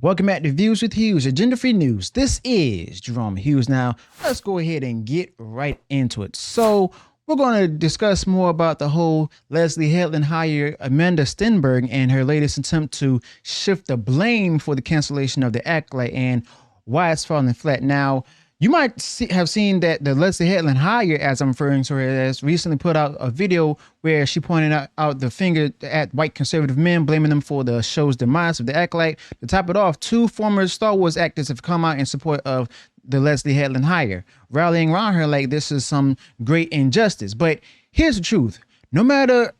Welcome back to Views with Hughes, agenda-free news. This is Jerome Hughes. Now, let's go ahead and get right into it. So, we're going to discuss more about the whole Leslye Headland hire Amandla Stenberg and her latest attempt to shift the blame for the cancellation of the Acolyte and why it's falling flat. Now, you might have seen that the Leslye Headland hire, as I'm referring to her, has recently put out a video where she pointed out the finger at white conservative men, blaming them for the show's demise of the Acolyte. To top it off, two former Star Wars actors have come out in support of the Leslye Headland hire, rallying around her like this is some great injustice. But here's the truth. No matter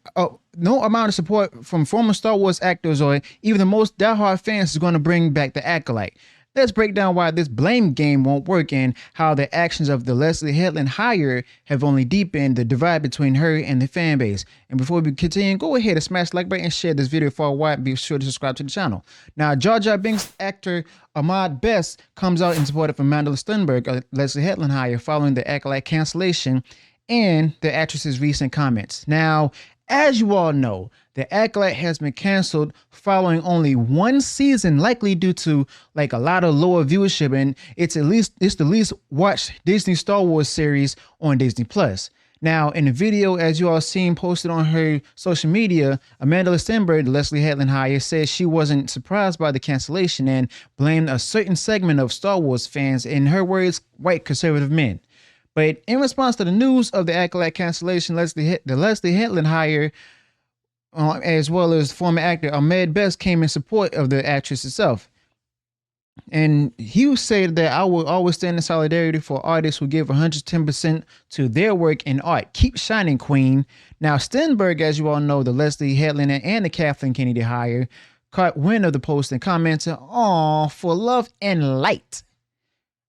no amount of support from former Star Wars actors or even the most diehard fans is going to bring back the Acolyte. Let's break down why this blame game won't work and how the actions of the Leslye Headland hire have only deepened the divide between her and the fan base. And before we continue, go ahead and smash the like button and share this video far wide. Be sure to subscribe to the channel. Now, Jar Jar Binks actor Ahmed Best comes out in support of Amandla Stenberg, a Leslye Headland hire, following the Acolyte cancellation and the actress's recent comments. Now, as you all know, the Acolyte has been canceled following only one season, likely due to like a lot of lower viewership, and it's the least watched Disney Star Wars series on Disney Plus. Now, in the video, as you all seen posted on her social media, Amandla Stenberg, the Leslye Headland hire, says she wasn't surprised by the cancellation and blamed a certain segment of Star Wars fans, in her words, white conservative men. But in response to the news of the Acolyte cancellation, the Leslye Headland hire, as well as former actor Ahmed Best, came in support of the actress herself. And he said that I will always stand in solidarity for artists who give 110% to their work in art. Keep shining, queen. Now, Stenberg, as you all know, the Leslye Headland and the Kathleen Kennedy hire, caught wind of the post and commented, "Aw, for love and light."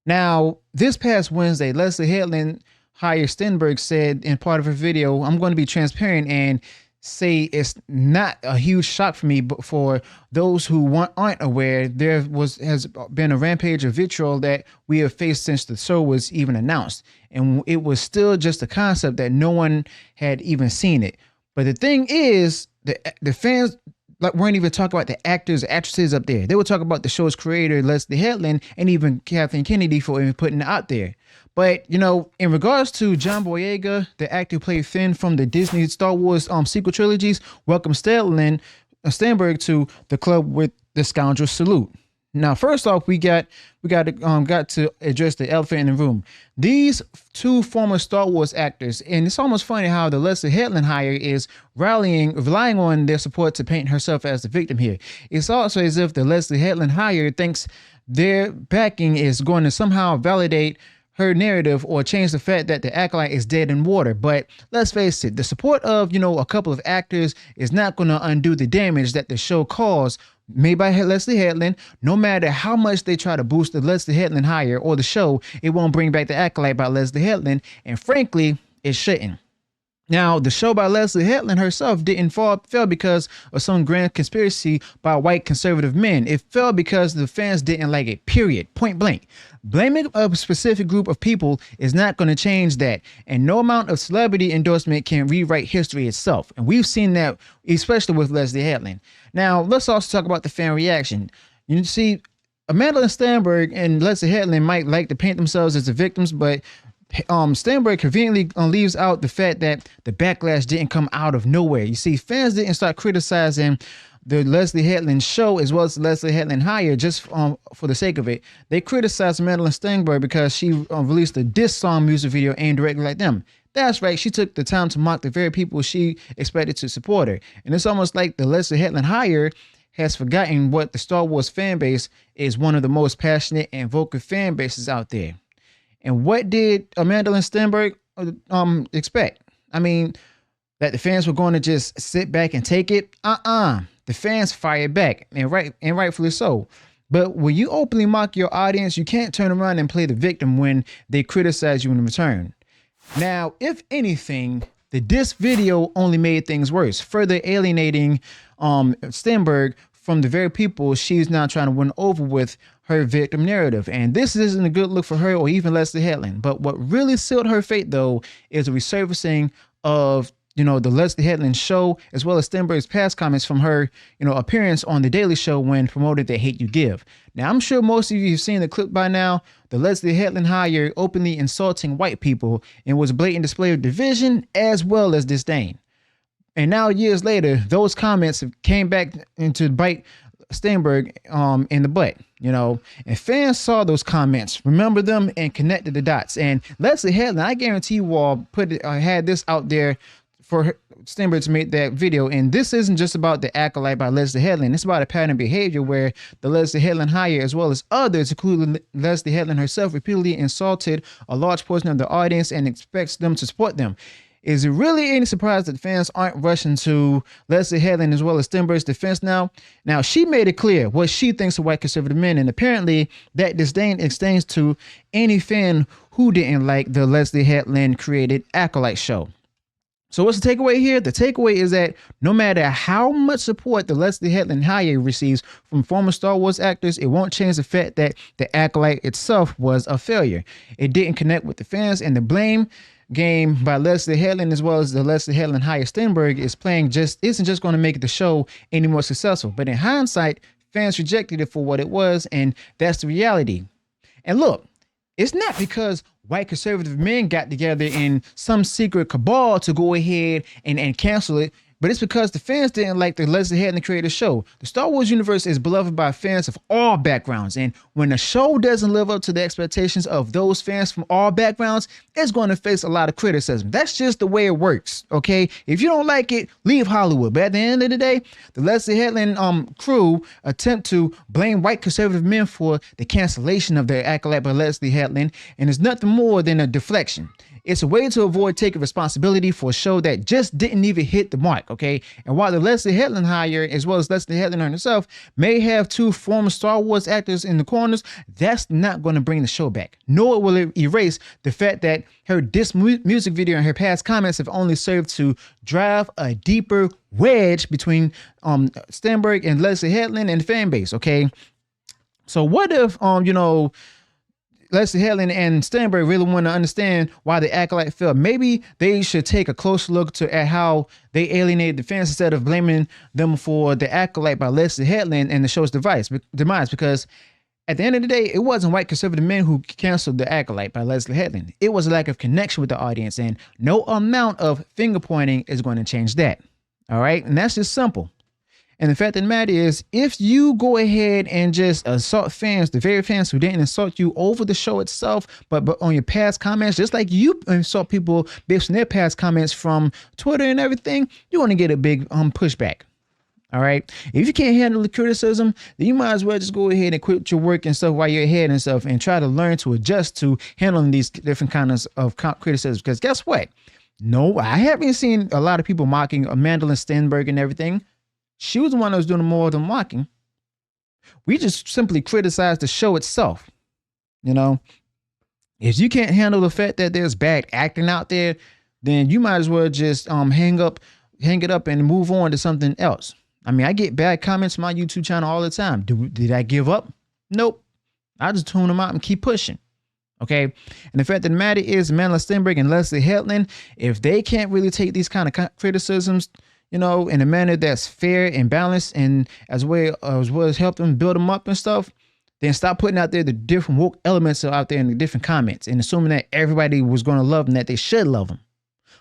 Now, this past Wednesday, Leslye Headland hire Stenberg said in part of her video, "I'm going to be transparent and say it's not a huge shock for me, but for those who aren't aware, has been a rampage of vitriol that we have faced since the show was even announced. And it was still just a concept that no one had even seen it. But the thing is, the fans weren't even talking about the actors, actresses up there. They were talking about the show's creator, Leslye Headland, and even Kathleen Kennedy for even putting it out there. But, you know, in regards to John Boyega, the actor who played Finn from the Disney Star Wars sequel trilogies, welcome Stenberg to the club with the scoundrel salute. Now, first off, we got to address the elephant in the room. These two former Star Wars actors, and it's almost funny how the Leslye Headland hire is relying on their support to paint herself as the victim here. It's also as if the Leslye Headland hire thinks their backing is going to somehow validate her narrative or change the fact that the Acolyte is dead in water. But let's face it, the support of, a couple of actors is not going to undo the damage that the show caused, made by Leslye Headland. No matter how much they try to boost the Leslye Headland hire or the show, it won't bring back the Acolyte by Leslye Headland, and frankly, it shouldn't. Now, the show by Leslye Headland herself didn't fail because of some grand conspiracy by white conservative men. It fell because the fans didn't like it, period, point blank. Blaming a specific group of people is not going to change that, and no amount of celebrity endorsement can rewrite history itself. And we've seen that, especially with Leslye Headland. Now, let's also talk about the fan reaction. You see, Amandla Stenberg and Leslye Headland might like to paint themselves as the victims, but Stenberg conveniently leaves out the fact that the backlash didn't come out of nowhere. You see, fans didn't start criticizing the Leslye Headland show as well as the Leslye Headland hire just for the sake of it. They criticized Amandla Stenberg because she released a diss song music video aimed directly at them. That's right, she took the time to mock the very people she expected to support her. And it's almost like the Leslye Headland hire has forgotten what the Star Wars fan base is one of the most passionate and vocal fan bases out there. And what did Amandla Stenberg expect? I mean, that the fans were going to just sit back and take it? The fans fired back, and rightfully so. But when you openly mock your audience, you can't turn around and play the victim when they criticize you in return. Now, if anything, the diss video only made things worse, further alienating Stenberg from the very people she's now trying to win over with her victim narrative. And this isn't a good look for her or even Leslye Headland. But what really sealed her fate, though, is the resurfacing of the Leslye Headland show, as well as Stenberg's past comments from her, appearance on The Daily Show when promoted The Hate U Give. Now, I'm sure most of you have seen the clip by now. The Leslye Headland hire openly insulting white people and was a blatant display of division as well as disdain. And now, years later, those comments came back into bite Stenberg in the butt, and fans saw those comments, remember them, and connected the dots. And Leslye Headland, I guarantee you all had this out there for Stenberg to make that video. And this isn't just about the Acolyte by Leslye Headland. It's about a pattern of behavior where the Leslye Headland hire, as well as others, including Leslye Headland herself, repeatedly insulted a large portion of the audience and expects them to support them. Is it really any surprise that fans aren't rushing to Leslye Headland as well as Stenberg's defense now? Now, she made it clear what she thinks of white conservative men, and apparently that disdain extends to any fan who didn't like the Leslye Headland created Acolyte show. So what's the takeaway here? The takeaway is that no matter how much support the Leslye Headland hire receives from former Star Wars actors, it won't change the fact that the Acolyte itself was a failure. It didn't connect with the fans, and the blame game by Leslye Headland as well as the Leslye Headland hire Stenberg isn't just going to make the show any more successful. But in hindsight, fans rejected it for what it was, and that's the reality. And look, it's not because white conservative men got together in some secret cabal to go ahead and cancel it, but it's because the fans didn't like the Leslye Headland created show. The Star Wars universe is beloved by fans of all backgrounds, and when a show doesn't live up to the expectations of those fans from all backgrounds, it's going to face a lot of criticism. That's just the way it works, okay? If you don't like it, leave Hollywood. But at the end of the day, the Leslye Headland crew attempt to blame white conservative men for the cancellation of their Acolyte by Leslye Headland, and it's nothing more than a deflection. It's a way to avoid taking responsibility for a show that just didn't even hit the mark, okay? And while the Leslye Headland hire, as well as Leslye Headland herself, may have two former Star Wars actors in the corners, that's not going to bring the show back. Nor will it erase the fact that her diss music video and her past comments have only served to drive a deeper wedge between Stenberg and Leslye Headland and the fan base, okay? So what if, Leslye Headland and Stenberg really want to understand why the Acolyte failed? Maybe they should take a closer look at how they alienated the fans instead of blaming them for the Acolyte by Leslye Headland and the show's demise. Because at the end of the day, it wasn't white conservative men who canceled the Acolyte by Leslye Headland. It was a lack of connection with the audience, and no amount of finger pointing is going to change that. All right, and that's just simple. And the fact of the matter is, if you go ahead and just assault fans, the very fans who didn't insult you over the show itself, but on your past comments, just like you insult people based on their past comments from Twitter and everything, you're going to get a big pushback. All right. If you can't handle the criticism, then you might as well just go ahead and quit your work and stuff while you're ahead and stuff, and try to learn to adjust to handling these different kinds of criticism. Because guess what? No, I haven't seen a lot of people mocking Amandla Stenberg and everything. She was the one that was doing more than mocking. We just simply criticized the show itself. If you can't handle the fact that there's bad acting out there, then you might as well just hang it up and move on to something else. I mean, I get bad comments on my YouTube channel all the time. Did I give up? Nope. I just tune them out and keep pushing. Okay. And the fact of the matter is, Amandla Stenberg and Leslye Headland, if they can't really take these kind of criticisms, in a manner that's fair and balanced, and as well as help them build them up and stuff, then stop putting out there the different woke elements out there in the different comments and assuming that everybody was going to love them, that they should love them.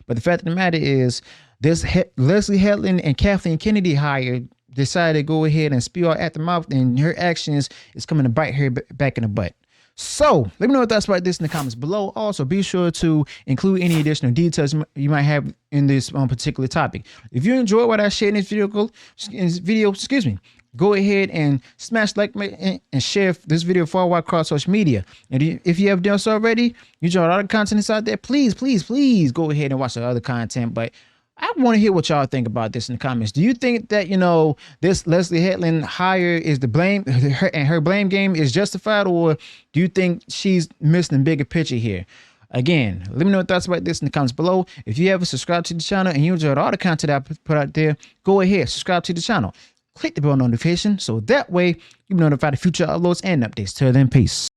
But the fact of the matter is, this Leslye Headland and Kathleen Kennedy hire decided to go ahead and spew out at the mouth, and her actions is coming to bite her back in the butt. So let me know your thoughts about this in the comments below. Also, be sure to include any additional details you might have in this particular topic. If you enjoyed what I shared in this video, go ahead and smash like and share this video far wide across social media. And if you have done so already, you enjoyed all the content that's out there, please go ahead and watch the other content. But I want to hear what y'all think about this in the comments. Do you think that, this Leslye Headland hire is the blame, and her blame game is justified, or do you think she's missing the bigger picture here? Again, let me know your thoughts about this in the comments below. If you haven't subscribed to the channel and you enjoyed all the content I put out there, go ahead, subscribe to the channel. Click the bell notification so that way you'll be notified of future uploads and updates. Till then, peace.